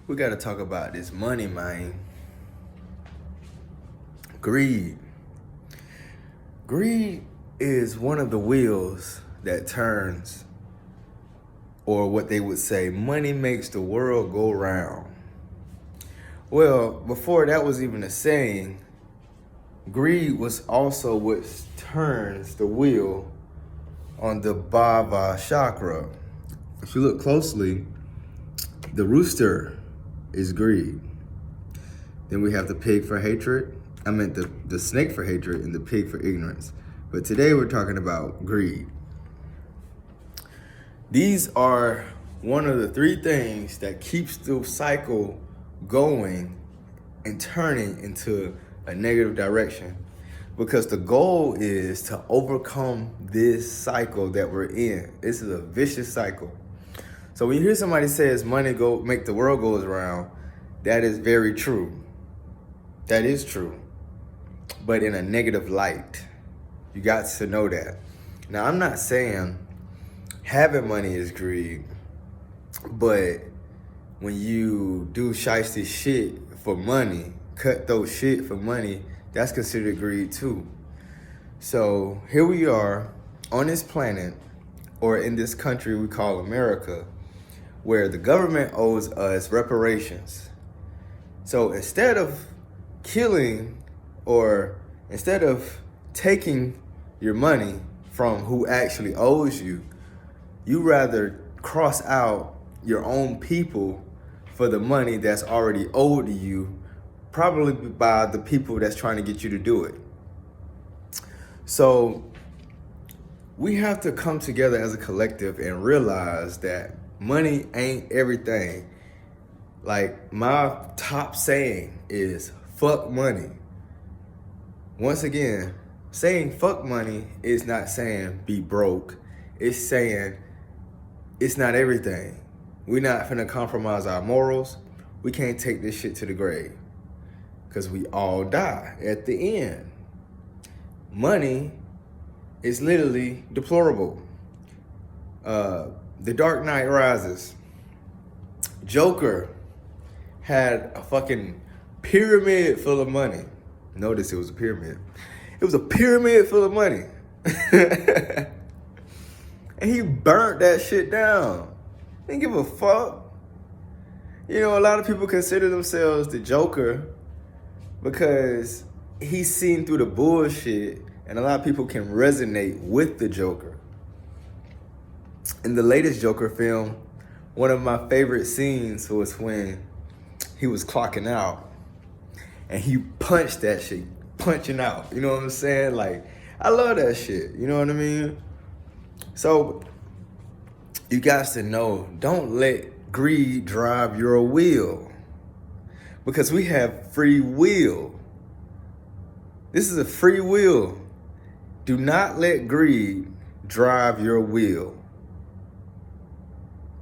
We got to talk about this money, man. Greed. Greed is one of the wheels that turns, or what they would say, money makes the world go round. Well, before that was even a saying, greed was also what turns the wheel on the Bhava chakra. If you look closely, the rooster is greed. Then we have the pig for hatred. I meant the snake for hatred and the pig for ignorance. But today we're talking about greed. These are one of the three things that keeps the cycle going and turning into a negative direction. Because the goal is to overcome this cycle that we're in. This is a vicious cycle. So when you hear somebody says money make the world goes around, that is very true. That is true. But in a negative light. You got to know that. Now, I'm not saying having money is greed, but when you do shiesty shit for money, cut those shit for money, that's considered greed too. So here we are on this planet, or in this country we call America, where the government owes us reparations. So instead of killing, or instead of taking your money from who actually owes you, you rather cross out your own people for the money that's already owed to you, probably by the people that's trying to get you to do it. So we have to come together as a collective and realize that money ain't everything. Like, my top saying is fuck money. Once again, saying fuck money is not saying be broke. It's saying it's not everything. We're not finna compromise our morals. We can't take this shit to the grave, because we all die at the end. Money is literally deplorable. The Dark Knight Rises. Joker had a fucking pyramid full of money. Notice it was a pyramid. It was a pyramid full of money. And he burnt that shit down. Didn't give a fuck. You know, a lot of people consider themselves the Joker because he's seen through the bullshit, and a lot of people can resonate with the Joker. In the latest Joker film, one of my favorite scenes was when he was clocking out and he punched that shit, punching out. You know what I'm saying? Like, I love that shit. You know what I mean? So you guys to know, don't let greed drive your wheel, because we have free will. This is a free will. Do not let greed drive your wheel.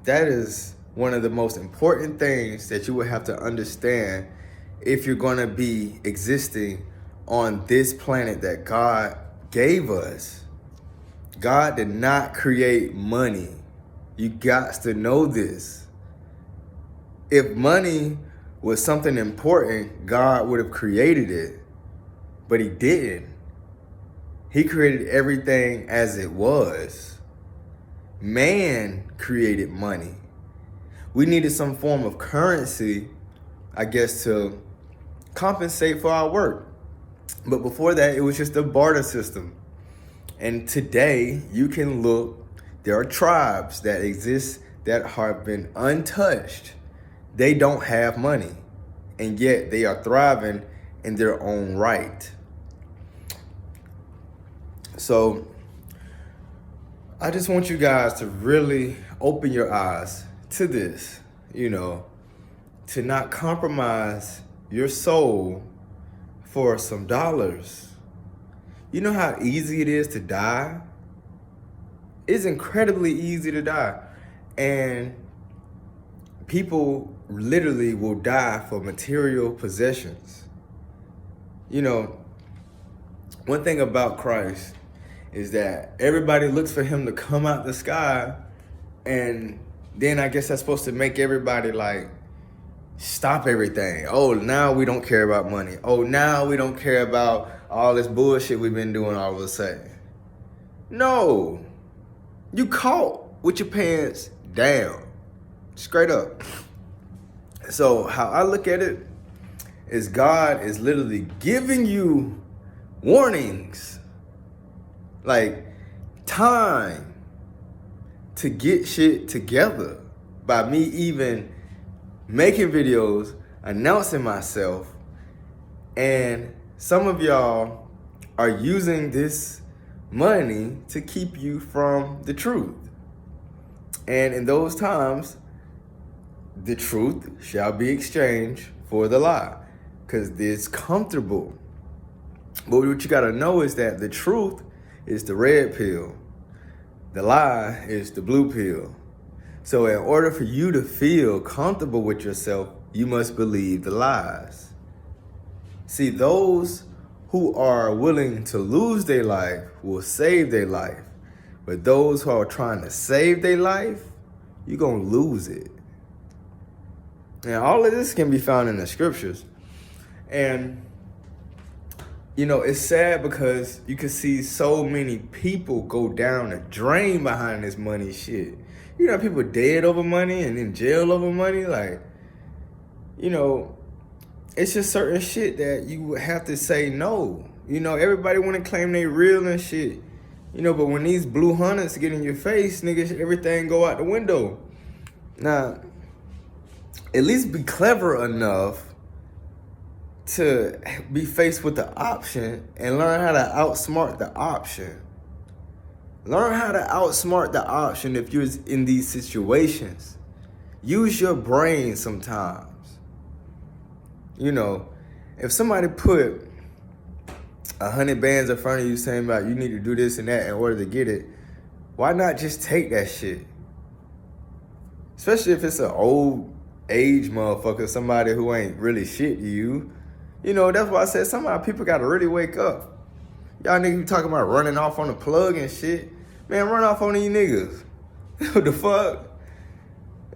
That is one of the most important things that you will have to understand if you're going to be existing on this planet that God gave us. God did not create money. You got to know this. If money was something important, God would have created it, but he didn't. He created everything as it was. Man created money. We needed some form of currency, I guess, to compensate for our work. But before that, it was just a barter system. And today, you can look, there are tribes that exist that have been untouched. They don't have money, and yet they are thriving in their own right. So I just want you guys to really open your eyes to this, you know, to not compromise your soul for some dollars. You know how easy it is to die? It's incredibly easy to die. And people literally will die for material possessions. You know, one thing about Christ is that everybody looks for him to come out the sky, and then I guess that's supposed to make everybody like stop everything. Oh, now we don't care about money. Oh, now we don't care about all this bullshit we've been doing all of a sudden. No. You caught with your pants down. Straight up. So how I look at it is God is literally giving you warnings. Like time to get shit together by me even making videos, announcing myself, and some of y'all are using this money to keep you from the truth. And in those times, the truth shall be exchanged for the lie, because it's comfortable. But what you gotta know is that the truth is the red pill. The lie is the blue pill. So in order for you to feel comfortable with yourself, you must believe the lies. See, those who are willing to lose their life will save their life. But those who are trying to save their life, you're gonna lose it. And all of this can be found in the scriptures. And you know, it's sad because you can see so many people go down the drain behind this money shit. You know, people dead over money and in jail over money. Like, you know, it's just certain shit that you have to say no. You know, everybody want to claim they real and shit. You know, but when these blue hunters get in your face, niggas, everything go out the window. Now, at least be clever enough to be faced with the option and learn how to outsmart the option. Learn how to outsmart the option if you're in these situations. Use your brain sometimes. You know, if somebody put 100 bands in front of you saying about you need to do this and that in order to get it, why not just take that shit? Especially if it's an old age motherfucker, somebody who ain't really shit to you. You know, that's why I said somehow people gotta really wake up. Y'all niggas be talking about running off on the plug and shit. Man, run off on these niggas. What the fuck?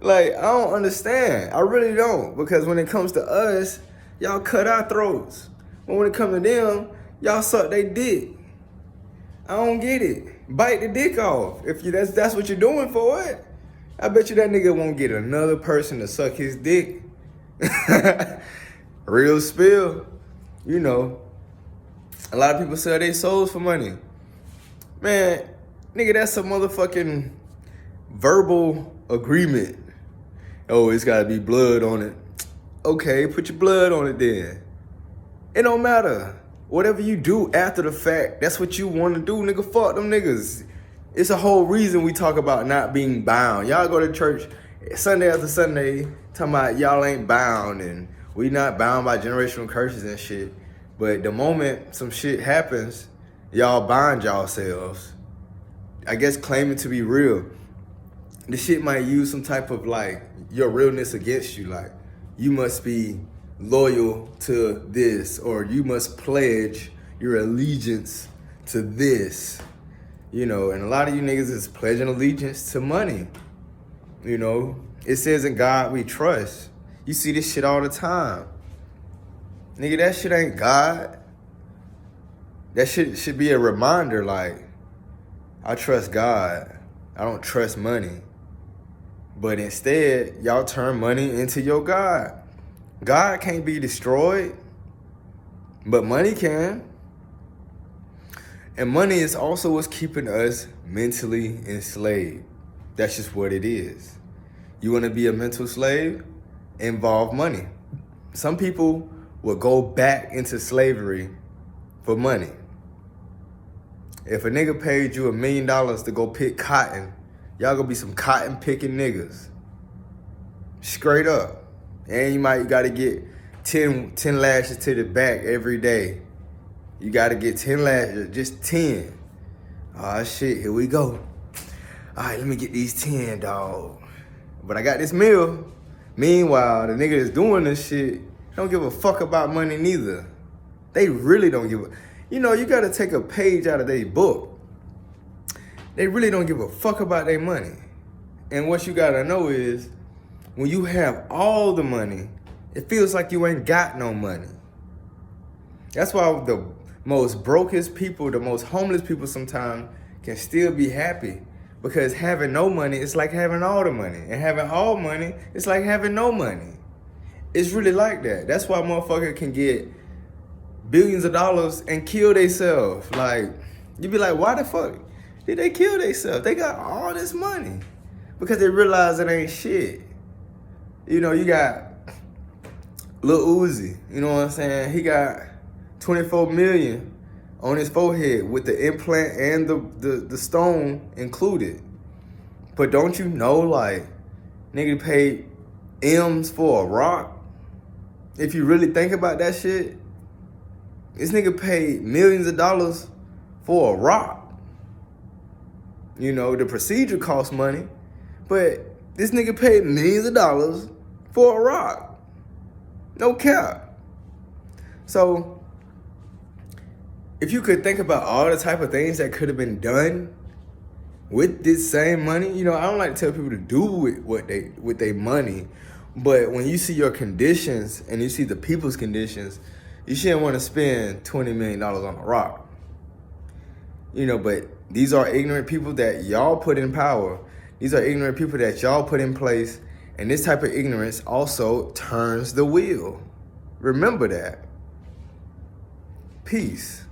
Like, I don't understand. I really don't. Because when it comes to us, y'all cut our throats. But when it comes to them, y'all suck they dick. I don't get it. Bite the dick off. If you that's what you're doing for it. I bet you that nigga won't get another person to suck his dick. Real spill. You know, a lot of people sell their souls for money. Man, nigga, that's a motherfucking verbal agreement. Oh, it's gotta be blood on it. Okay, put your blood on it then. It don't matter. Whatever you do after the fact, that's what you want to do, nigga. Fuck them niggas. It's a whole reason we talk about not being bound. Y'all go to church Sunday after Sunday talking about y'all ain't bound and we not bound by generational curses and shit. But the moment some shit happens, y'all bind yourselves. I guess claiming to be real. The shit might use some type of like your realness against you. Like you must be loyal to this, or you must pledge your allegiance to this. You know, and a lot of you niggas is pledging allegiance to money. You know, it says in God we trust. You see this shit all the time. Nigga, that shit ain't God. That shit should be a reminder like, I trust God. I don't trust money. But instead, y'all turn money into your God. God can't be destroyed, but money can. And money is also what's keeping us mentally enslaved. That's just what it is. You want to be a mental slave? Involve money. Some people will go back into slavery for money. If a nigga paid you $1 million to go pick cotton, y'all gonna be some cotton picking niggas. Straight up. And you gotta get 10 lashes to the back every day. You gotta get 10 lashes, just 10. Oh shit, here we go. All right, let me get these 10, dog. But I got this meal. Meanwhile, the nigga that's doing this shit don't give a fuck about money neither. They really don't give a... You know, you gotta take a page out of their book. They really don't give a fuck about their money. And what you gotta know is, when you have all the money, it feels like you ain't got no money. That's why the most brokest people, the most homeless people sometimes can still be happy. Because having no money is like having all the money. And having all money, it's like having no money. It's really like that. That's why motherfucker can get billions of dollars and kill themselves. Like, you be like, why the fuck did they kill themselves? They got all this money. Because they realize it ain't shit. You know, you got Lil Uzi, you know what I'm saying? He got 24 million on his forehead with the implant and the stone included. But don't you know, like, nigga paid M's for a rock? If you really think about that shit, this nigga paid millions of dollars for a rock. You know, the procedure costs money, but this nigga paid millions of dollars for a rock. No cap. So, if you could think about all the type of things that could have been done with this same money, you know, I don't like to tell people to do with their money, but when you see your conditions and you see the people's conditions, you shouldn't want to spend $20 million on a rock. You know, but these are ignorant people that y'all put in power. These are ignorant people that y'all put in place, and this type of ignorance also turns the wheel. Remember that. Peace.